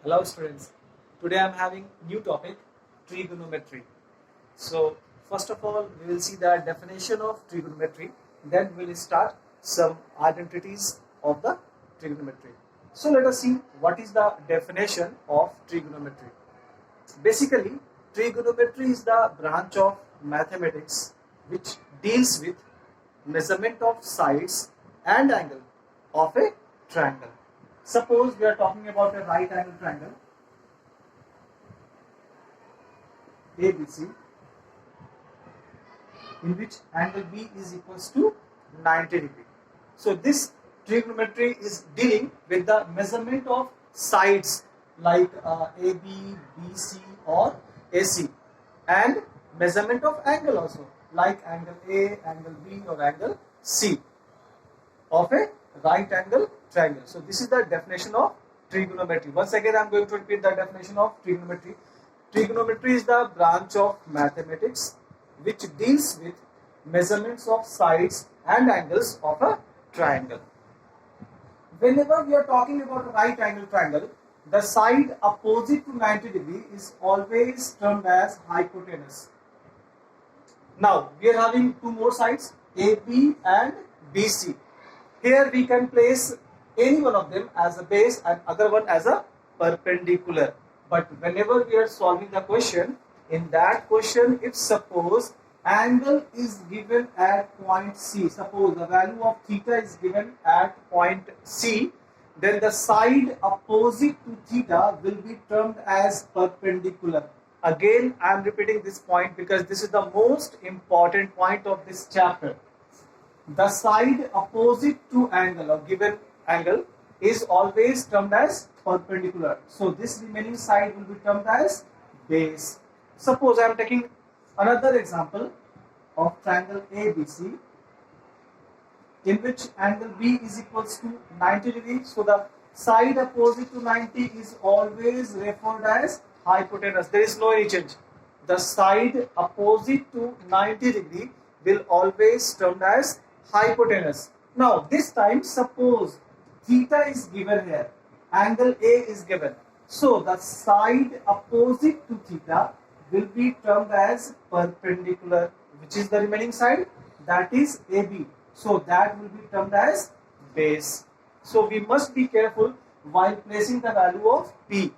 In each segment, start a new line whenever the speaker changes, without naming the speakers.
Hello students, today I am having new topic trigonometry. So first of all we will see the definition of trigonometry, then we will start some identities of the trigonometry. So let us see what is the definition of trigonometry. Basically trigonometry is the branch of mathematics which deals with measurement of sides and angle of a triangle. Suppose we are talking about a right angle triangle ABC in which angle B is equals to 90 degree. So this trigonometry is dealing with the measurement of sides like AB, BC or AC, and measurement of angle also like angle A, angle B or angle C of a right angle triangle. So this is the definition of trigonometry. Once again I am going to repeat the definition of trigonometry. Trigonometry is the branch of mathematics which deals with measurements of sides and angles of a triangle. Whenever we are talking about a right angle triangle, the side opposite to 90 degree is always termed as hypotenuse. Now we are having two more sides, AB and BC. Here we can place any one of them as a base and other one as a perpendicular. But whenever we are solving the question, in that question if suppose angle is given at point C, suppose the value of theta is given at point C, then the side opposite to theta will be termed as perpendicular. Again I am repeating this point because this is the most important point of this chapter. The side opposite to angle or given angle is always termed as perpendicular. So this remaining side will be termed as base. Suppose I am taking another example of triangle ABC in which angle B is equals to 90 degrees. So the side opposite to 90 is always referred as hypotenuse. There is no any change. The side opposite to 90 degree will always termed as hypotenuse. Now this time suppose theta is given here, angle A is given. So the side opposite to theta will be termed as perpendicular. Which is the remaining side? That is AB. So that will be termed as base. So we must be careful while placing the value of P.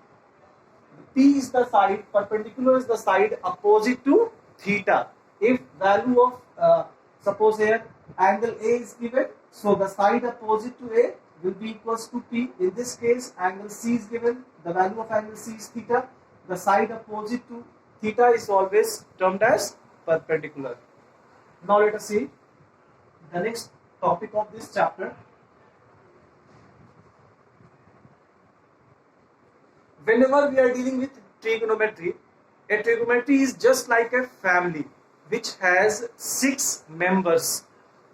P is the side, perpendicular is the side opposite to theta. If value of suppose here angle A is given, so the side opposite to A will be equals to P. In this case angle C is given, the value of angle C is theta. The side opposite to theta is always termed as perpendicular. Now let us see the next topic of this chapter. Whenever we are dealing with trigonometry, a trigonometry is just like a family which has 6 members.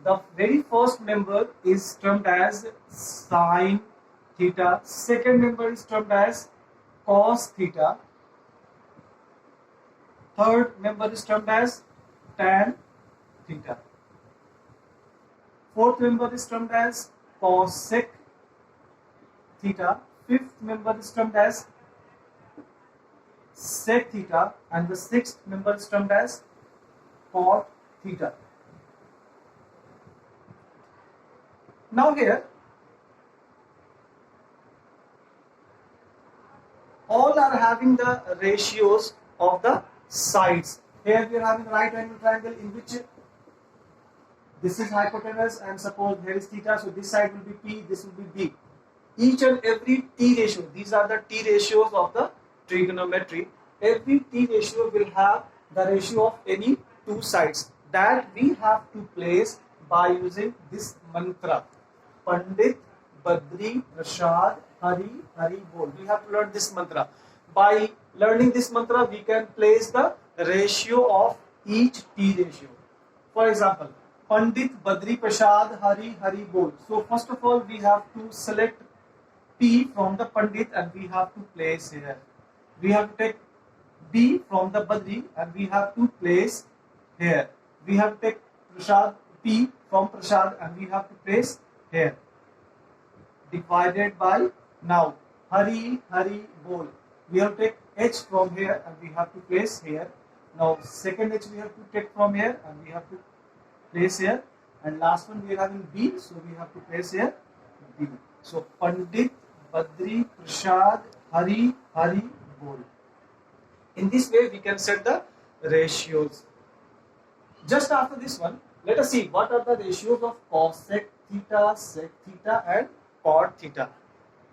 The very first member is termed as sine theta, second member is termed as cos theta, third member is termed as tan theta, fourth member is termed as cosec theta, fifth member is termed as sec theta, and the sixth member is termed as cot theta. Now here all are having the ratios of the sides. Here we are having a right angle triangle in which this is hypotenuse and suppose here is theta, so this side will be P, this will be B. Each and every T ratio, these are the T ratios of the trigonometry. Every T ratio will have the ratio of any two sides that we have to place by using this mantra. Pandit, Badri, Prasad, Hari, Hari Bol. We have to learn this mantra. By learning this mantra, we can place the ratio of each T ratio. For example, Pandit, Badri, Prasad, Hari, Hari Bol. So first of all, we have to select P from the Pandit and we have to place here. We have to take B from the Badri and we have to place here. We have to take Prasad, P from Prasad and we have to place here. Divided by, now Hari, Hari, Bol. We have to take H from here and we have to place here. Now second H we have to take from here and we have to place here. And last one we are having B, so we have to place here B. So Pandit, Badri, Prasad, Hari, Hari, Bol. In this way we can set the ratios. Just after this one, let us see what are the ratios of cosec theta, sec theta and cot theta.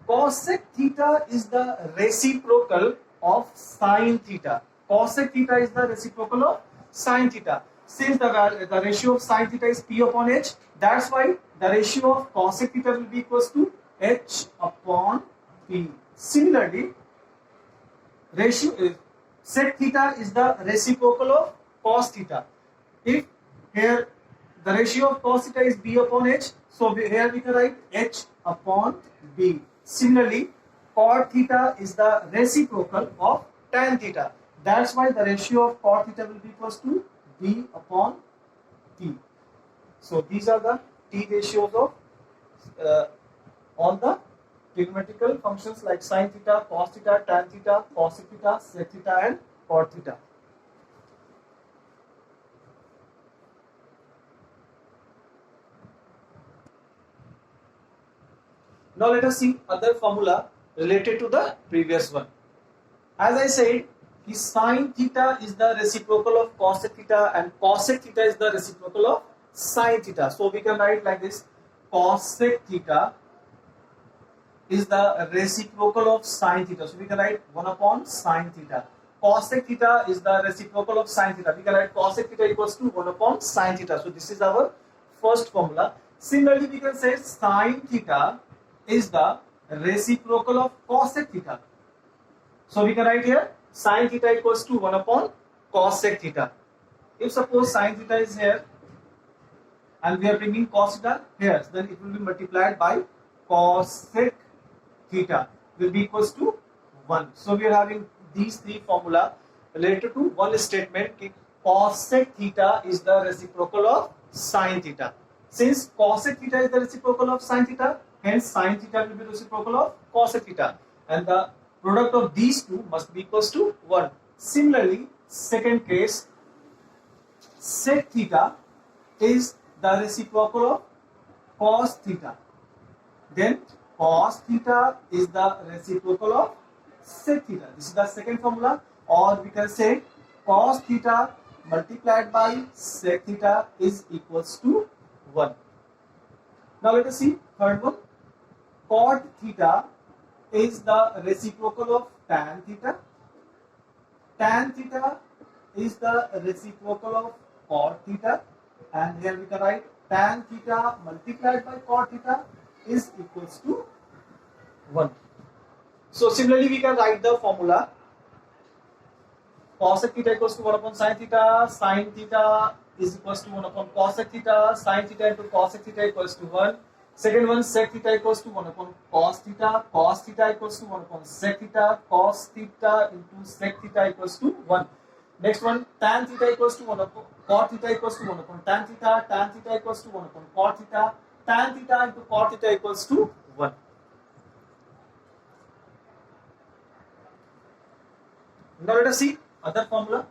Cosec theta is the reciprocal of sin theta. Cosec theta is the reciprocal of sin theta. Since the ratio of sin theta is P upon H, that's why the ratio of cosec theta will be equals to H upon P. Similarly, sec theta is the reciprocal of cos theta. If here the ratio of cos theta is B upon H, so here we can write H upon B. Similarly, cot theta is the reciprocal of tan theta. That's why the ratio of cot theta will be equals to B upon T. So these are the T ratios of all the trigonometrical functions like sin theta, cos theta, tan theta, cosec theta, sec theta and cot theta. Now let us see other formula related to the previous one. As I said, sin theta is the reciprocal of cosec theta and cosec theta is the reciprocal of sin theta. So we can write like this: cosec theta is the reciprocal of sin theta. So we can write 1 upon sin theta. Cosec theta is the reciprocal of sin theta. We can write cosec theta equals to 1 upon sin theta. So this is our first formula. Similarly, we can say sin theta is the reciprocal of cosec theta. So we can write here sin theta equals to 1 upon cosec theta. If suppose sin theta is here and we are bringing cos theta here, then it will be multiplied by cosec theta will be equals to 1. So we are having these three formula related to one statement: cosec theta is the reciprocal of sin theta. Since cosec theta is the reciprocal of sin theta, hence sin theta will be reciprocal of cosec theta, and the product of these two must be equals to 1. Similarly, second case, sec theta is the reciprocal of cos theta. Then cos theta is the reciprocal of sec theta. This is the second formula, or we can say cos theta multiplied by sec theta is equals to 1. Now let us see third one. Cot theta is the reciprocal of tan theta. Tan theta is the reciprocal of cot theta, and here we can write tan theta multiplied by cot theta is equals to 1. So similarly we can write the formula: cosec theta equals to 1 upon sin theta is equals to 1 upon cosec theta, sin theta into cosec theta equals to 1. Second one, sec theta equals to 1 upon cos theta equals to 1 upon sec theta, cos theta into sec theta equals to 1. Next one, tan theta equals to 1 upon cot theta equals to 1 upon tan theta equals to 1 upon cot theta, tan theta into cot theta equals to 1. Now let us see other formula.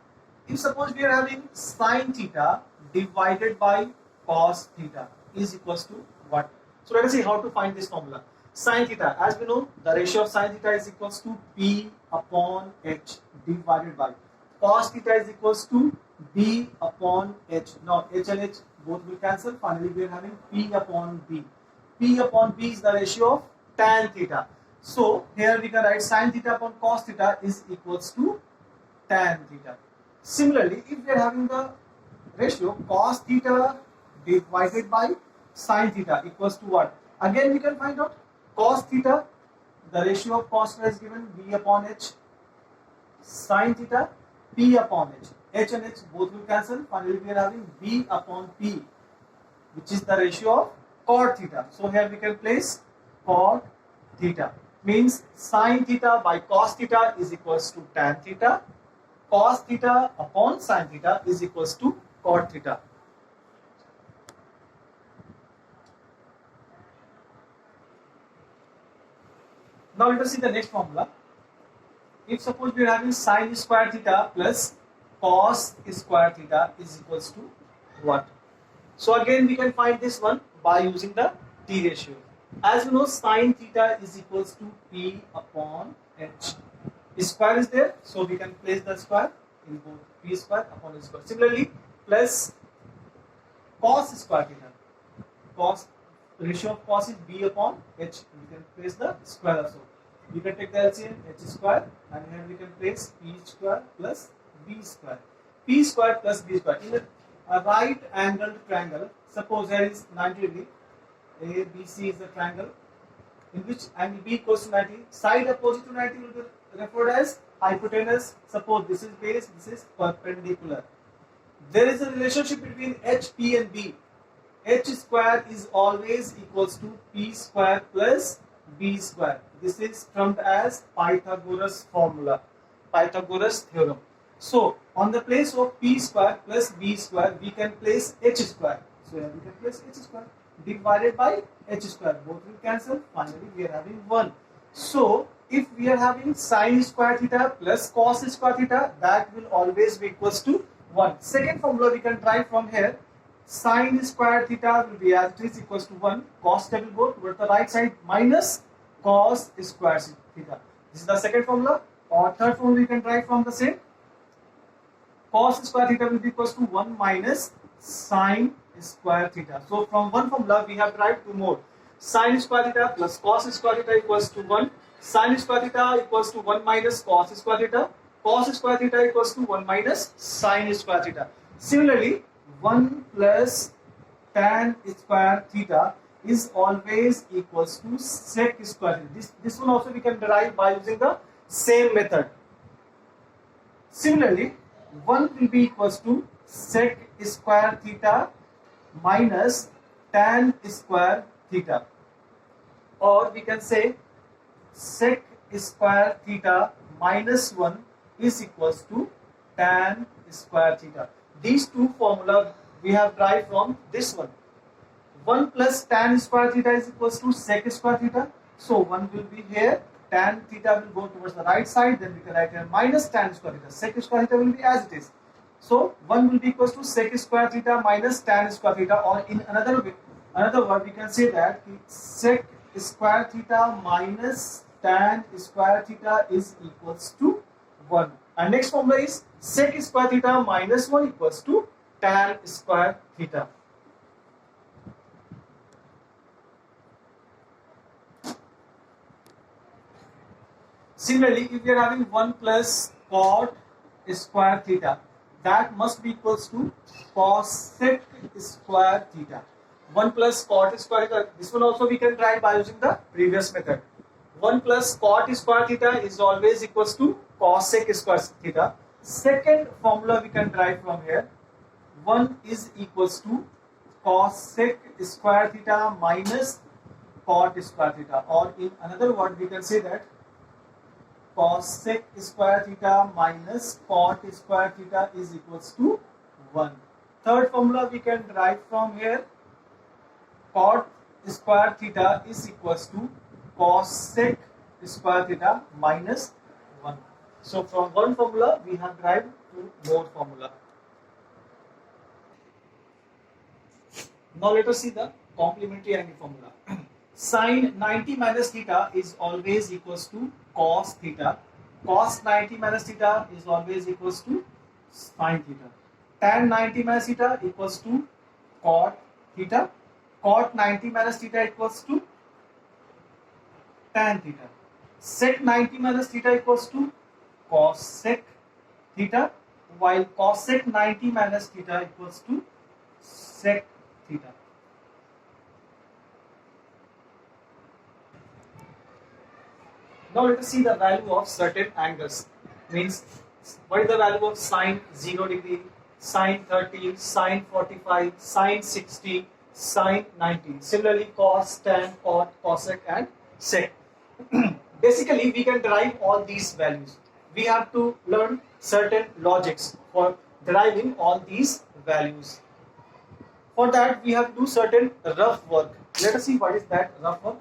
If suppose we are having sin theta divided by cos theta is equals to what? So let us see how to find this formula. Sin theta, as we know, the ratio of sin theta is equals to P upon H divided by cos theta is equals to B upon H. Now H and H both will cancel. Finally we are having P upon B. P upon B is the ratio of tan theta. So here we can write sin theta upon cos theta is equals to tan theta. Similarly, if we are having the ratio cos theta divided by sin theta equals to what? Again we can find out cos theta, the ratio of cos theta is given B upon H, sin theta P upon H. H and H both will cancel. Finally we are having B upon P, which is the ratio of cot theta. So here we can place cot theta. Means sin theta by cos theta is equals to tan theta. Cos theta upon sin theta is equals to cot theta. Now let us see the next formula. If suppose we are having sine square theta plus cos square theta is equals to what? So again we can find this one by using the T ratio. As you know, sine theta is equals to P upon H. Square is there, so we can place the square in both P square upon H square. Similarly, plus cos square theta. Cos ratio of cos is B upon H. We can place the square also. We can take the LCM H square, and here we can place P square plus B square. P square plus B square. In a right angled triangle, suppose there is 90 degree. ABC is the triangle in which angle B equals to 90. Side opposite to 90 will be referred as hypotenuse. Suppose this is base, this is perpendicular. There is a relationship between H, P and B. H square is always equals to P square plus B square. This is termed as Pythagoras formula, Pythagoras theorem. So on the place of P square plus B square, we can place H square. So here we can place H square divided by H square. Both will cancel. Finally, we are having 1. So if we are having sine square theta plus cos square theta, that will always be equals to 1. Second formula we can try from here. Sine square theta will be as it is equals to 1. Cos double go towards the right side minus cos square theta. This is the second formula. Or third formula we can try from the same. Cos square theta will be equals to 1 minus sine square theta. So from one formula we have derived 2 more. Sine square theta plus cos square theta equals to 1. Sine square theta equals to 1 minus cos square theta. Cos square theta equals to 1 minus sine square theta. Similarly, 1 plus tan square theta is always equals to sec square theta. This one also we can derive by using the same method. Similarly, 1 will be equals to sec square theta minus tan square theta, or we can say sec square theta minus 1 is equals to tan square theta. These two formula we have derived from this one. 1 plus tan square theta is equals to sec square theta. So 1 will be here, tan theta will go towards the right side, then we can write here minus tan square theta. Sec square theta will be as it is. So 1 will be equals to sec square theta minus tan square theta, or in another word we can say that sec square theta minus tan square theta is equals to 1. And next formula is sec square theta minus 1 equals to tan square theta. Similarly, if we are having 1 plus cot square theta, that must be equals to cosec square theta. 1 plus cot square theta, this one also we can try by using the previous method. 1 plus cot square theta is always equals to cosec square theta. Second formula we can derive from here. 1 is equals to cosec square theta minus cot square theta, or in another word we can say that cosec square theta minus cot square theta is equals to 1. Third formula we can derive from here. Cot square theta is equals to cosec square theta minus 1. So from one formula we have derived 2 more formula. Now let us see the complementary angle formula. Sin 90 minus theta is always equals to cos theta. Cos 90 minus theta is always equals to sin theta. Tan 90 minus theta equals to cot theta. Cot 90 minus theta equals to tan theta. Sec 90 minus theta equals to cosec theta, while cosec 90 minus theta equals to sec theta. Now let us see the value of certain angles. Means what is the value of sine 0 degree, sine 30, sine 45, sine 60, sine 90. Similarly, cos, tan, cot, cosec and sec. Basically, we can derive all these values. We have to learn certain logics for deriving all these values. For that, we have to do certain rough work. Let us see what is that rough work.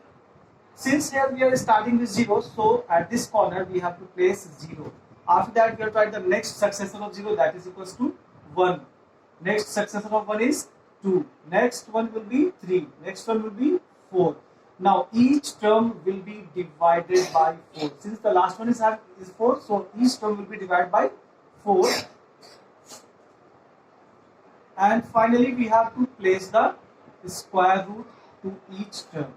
Since here we are starting with 0, so at this corner we have to place 0. After that we have to write the next successor of 0, that is equals to 1. Next successor of 1 is 2. Next one will be 3. Next one will be 4. Now each term will be divided by 4. Since the last one is 4, so each term will be divided by 4. And finally we have to place the square root to each term.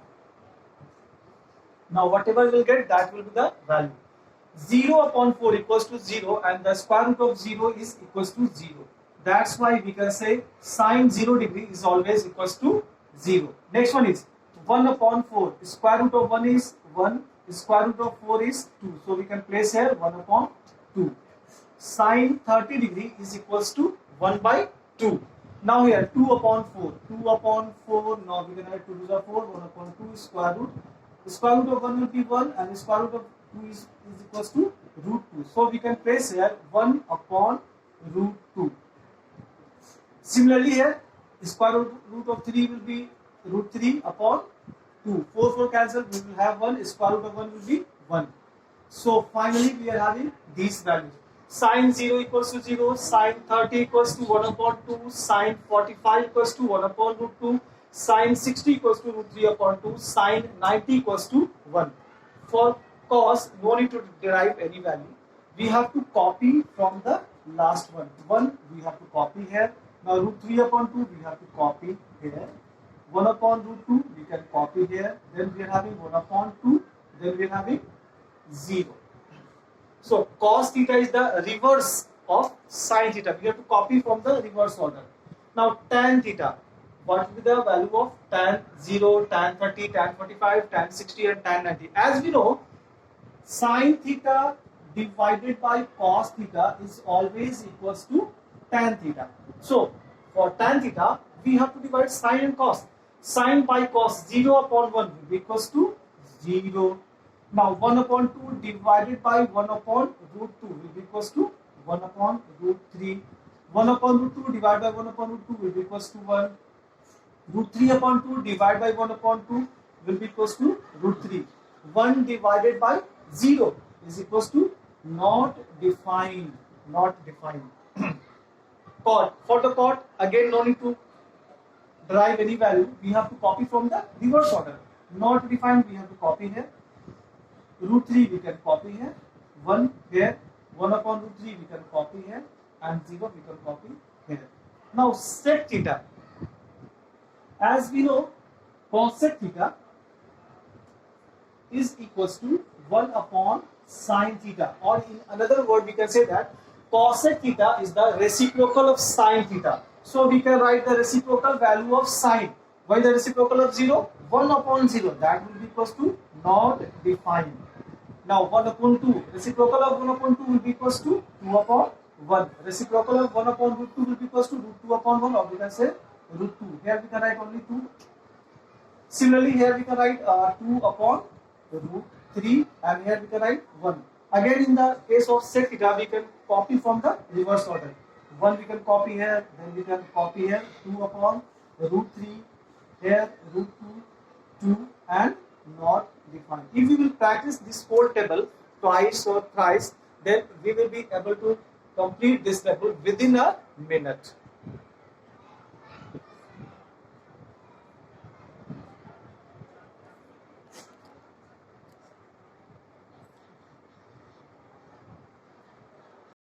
Now whatever we'll get, that will be the value. 0 upon 4 equals to 0, and the square root of 0 is equals to 0. That's why we can say sine 0 degree is always equals to 0. Next one is 1 upon 4. Square root of 1 is 1. Square root of 4 is 2. So we can place here 1 upon 2. Sine 30 degree is equals to 1 by 2. Now here 2 upon 4. 2 upon 4. Now we can add 2 to the 4. 1 upon 2 is square root. The square root of 1 will be 1, and the square root of 2 is equals to root 2. So we can place here 1 upon root 2. Similarly here, the square root of 3 will be root 3 upon 2. 4 cancel, we will have 1. Square root of 1 will be 1. So finally we are having these values. Sine 0 equals to 0, sine 30 equals to 1 upon 2, sine 45 equals to 1 upon root 2, sine 60 equals to root 3 upon 2, sine 90 equals to 1. For cos, no need to derive any value. We have to copy from the last one. 1 we have to copy here. Now root 3 upon 2 we have to copy here. 1 upon root 2 we can copy here. Then we are having 1 upon 2. Then we are having 0. So cos theta is the reverse of sin theta. We have to copy from the reverse order. Now tan theta. What will be the value of tan 0, tan 30, tan 45, tan 60 and tan 90? As we know, sin theta divided by cos theta is always equals to tan theta. So for tan theta, we have to divide sin and cos. Sin by cos, 0 upon 1 will be equals to 0. Now 1 upon 2 divided by 1 upon root 2 will be equals to 1 upon root 3. 1 upon root 2 divided by 1 upon root 2 will be equals to 1. Root 3 upon 2 divided by 1 upon 2 will be equals to root 3. 1 divided by 0 is equals to not defined. Not defined. Cot. For the cot, again no need to derive any value. We have to copy from the reverse order. Not defined, we have to copy here. Root 3 we can copy here. 1 here. 1 upon root 3 we can copy here. And 0 we can copy here. Now sec theta. As we know, cosec theta is equals to 1 upon sin theta, or in another word we can say that cosec theta is the reciprocal of sin theta. So we can write the reciprocal value of sin. Why the reciprocal of 0? 1 upon 0, that will be equals to not defined. Now 1 upon 2, reciprocal of 1 upon 2 will be equals to 2 upon 1. Reciprocal of 1 upon root 2 will be equals to root 2 upon 1, or we can say root 2. Here we can write only 2. Similarly, here we can write 2 upon root 3, and here we can write 1. Again, in the case of sec theta, we can copy from the reverse order. 1 we can copy here, then we can copy here 2 upon root 3, here root 2, 2 and not defined. If we will practice this whole table twice or thrice, then we will be able to complete this table within a minute.